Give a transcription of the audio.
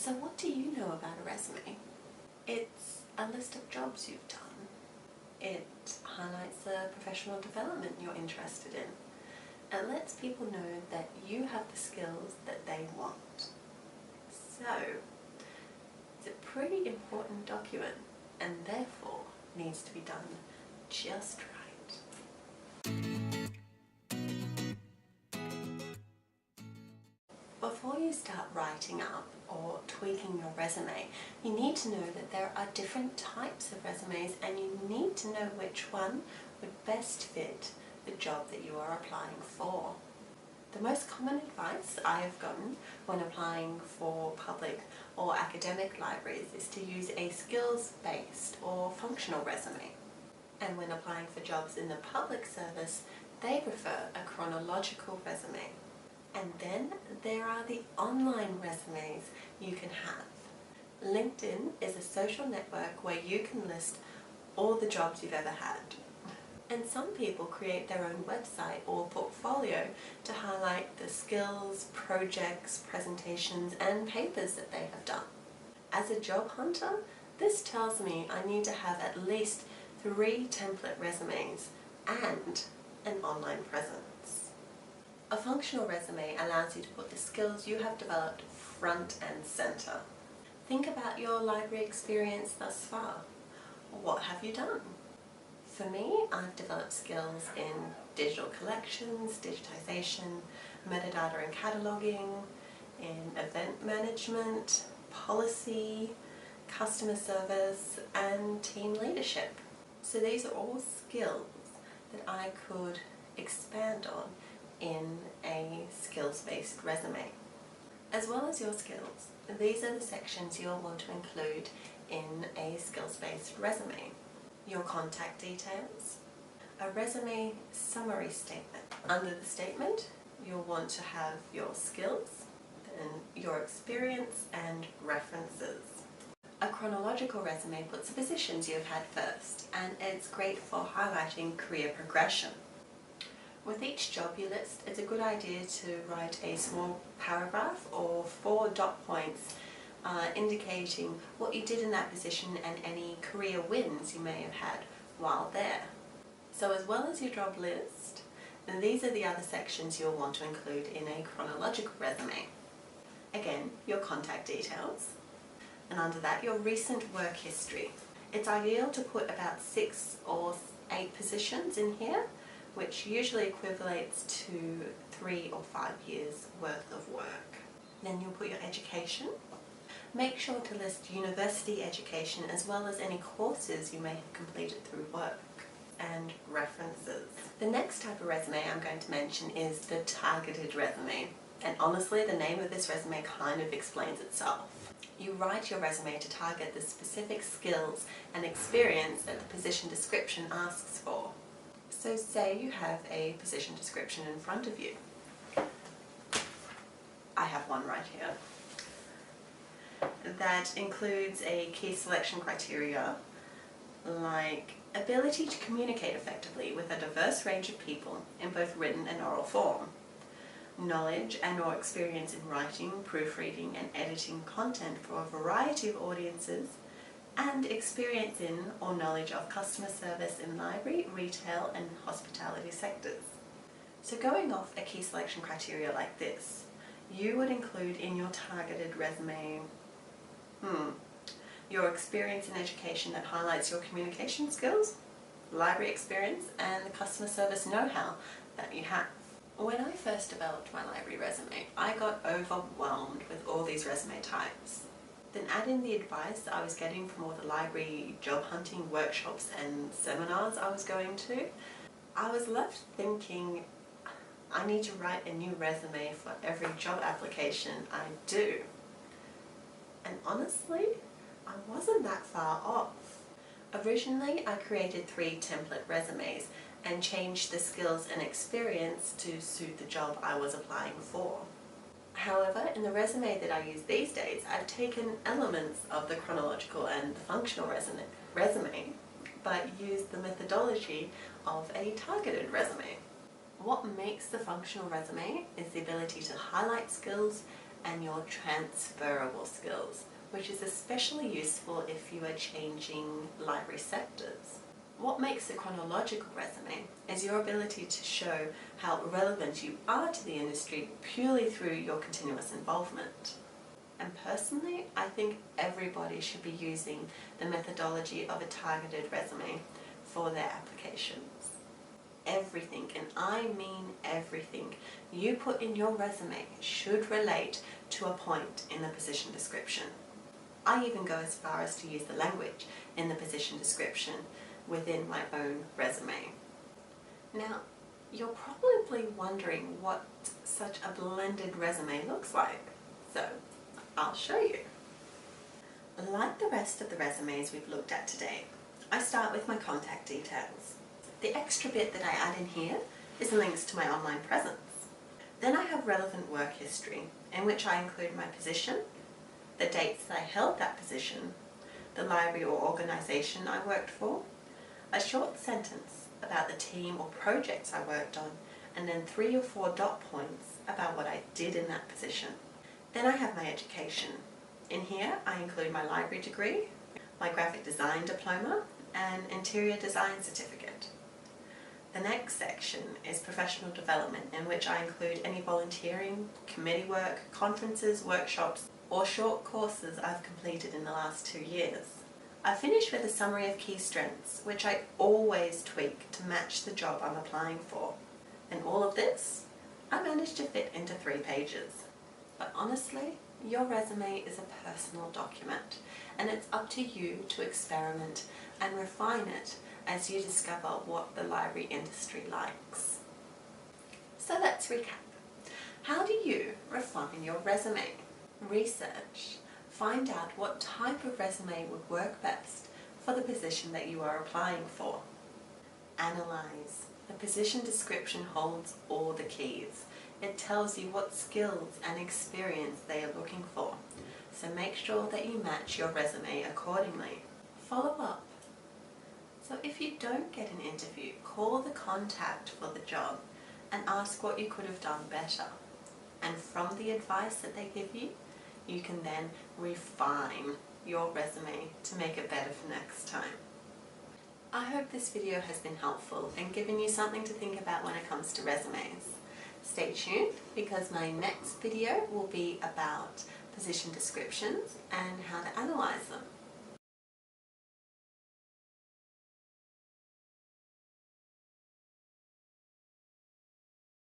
So what do you know about a resume? It's a list of jobs you've done. It highlights the professional development you're interested in and lets people know that you have the skills that they want. So, it's a pretty important document and therefore needs to be done just right. Before you start writing up or tweaking your resume, you need to know that there are different types of resumes and you need to know which one would best fit the job that you are applying for. The most common advice I have gotten when applying for public or academic libraries is to use a skills-based or functional resume. And when applying for jobs in the public service, they prefer a chronological resume. And then there are the online resumes you can have. LinkedIn is a social network where you can list all the jobs you've ever had. And some people create their own website or portfolio to highlight the skills, projects, presentations and papers that they have done. As a job hunter, this tells me I need to have at least 3 template resumes and an online presence. A functional resume allows you to put the skills you have developed front and centre. Think about your library experience thus far. What have you done? For me, I've developed skills in digital collections, digitisation, metadata and cataloguing, in event management, policy, customer service and team leadership. So these are all skills that I could expand on in a skills-based resume. As well as your skills, these are the sections you'll want to include in a skills-based resume. Your contact details, a resume summary statement. Under the statement, you'll want to have your skills, then your experience and references. A chronological resume puts the positions you've had first, and it's great for highlighting career progression. With each job you list, it's a good idea to write a small paragraph or 4 dot points indicating what you did in that position and any career wins you may have had while there. So as well as your job list, these are the other sections you'll want to include in a chronological resume. Again, your contact details, and under that your recent work history. It's ideal to put about 6 or 8 positions in here, which usually equivalates to 3 or 5 years worth of work. Then you'll put your education. Make sure to list university education as well as any courses you may have completed through work, and references. The next type of resume I'm going to mention is the targeted resume, and honestly the name of this resume kind of explains itself. You write your resume to target the specific skills and experience that the position description asks for. So say you have a position description in front of you. I have one right here. That includes a key selection criteria like ability to communicate effectively with a diverse range of people in both written and oral form, knowledge and or experience in writing, proofreading and editing content for a variety of audiences, and experience in or knowledge of customer service in library, retail and hospitality sectors. So going off a key selection criteria like this, you would include in your targeted resume your experience in education that highlights your communication skills, library experience and the customer service know-how that you have. When I first developed my library resume, I got overwhelmed with all these resume types. Then add in the advice I was getting from all the library job hunting workshops and seminars I was going to, I was left thinking I need to write a new resume for every job application I do. And honestly, I wasn't that far off. Originally, I created 3 template resumes and changed the skills and experience to suit the job I was applying for. However, in the resume that I use these days, I've taken elements of the chronological and the functional resume, but used the methodology of a targeted resume. What makes the functional resume is the ability to highlight skills and your transferable skills, which is especially useful if you are changing library sectors. What makes a chronological resume is your ability to show how relevant you are to the industry purely through your continuous involvement. And personally, I think everybody should be using the methodology of a targeted resume for their applications. Everything, and I mean everything, you put in your resume should relate to a point in the position description. I even go as far as to use the language in the position description within my own resume. Now, you're probably wondering what such a blended resume looks like, so I'll show you. Like the rest of the resumes we've looked at today, I start with my contact details. The extra bit that I add in here is links to my online presence. Then I have relevant work history, in which I include my position, the dates that I held that position, the library or organisation I worked for, a short sentence about the team or projects I worked on, and then 3 or 4 dot points about what I did in that position. Then I have my education. In here I include my library degree, my graphic design diploma, and interior design certificate. The next section is professional development, in which I include any volunteering, committee work, conferences, workshops, or short courses I've completed in the last 2 years. I finish with a summary of key strengths, which I always tweak to match the job I'm applying for. And all of this, I managed to fit into 3 pages. But honestly, your resume is a personal document, and it's up to you to experiment and refine it as you discover what the library industry likes. So let's recap. How do you refine your resume? Research. Find out what type of resume would work best for the position that you are applying for. Analyze. The position description holds all the keys. It tells you what skills and experience they are looking for, so make sure that you match your resume accordingly. Follow up. So if you don't get an interview, call the contact for the job and ask what you could have done better. And from the advice that they give you, you can then refine your resume to make it better for next time. I hope this video has been helpful and given you something to think about when it comes to resumes. Stay tuned, because my next video will be about position descriptions and how to analyze them.